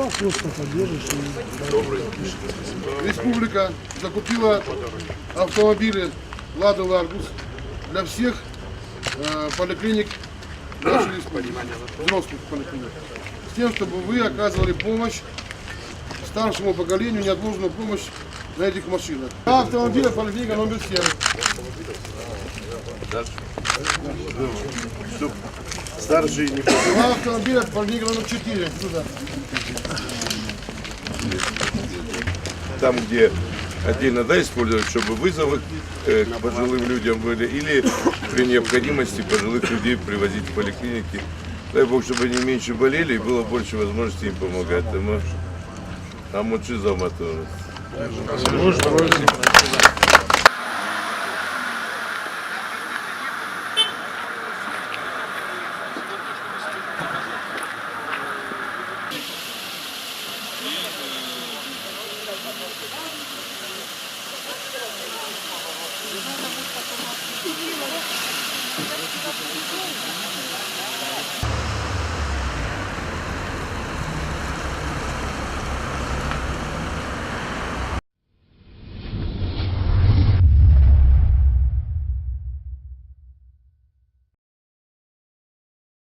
просто поддержишь. Республика закупила автомобили «Лада Ларгус» для всех поликлиник нашей республики, взрослых поликлиник, с тем, чтобы вы оказывали помощь старшему поколению, неотложную помощь на этих машинах. Автомобиля поликлиника номер 7. Старший не Два автомобиля поликлиника номер 4. Сюда. там, где отдельно использовать, чтобы вызовы к пожилым людям были, или при необходимости пожилых людей привозить в поликлиники. Дай Бог, чтобы они меньше болели и было больше возможности им помогать. А мы чизом это. Надо будет потом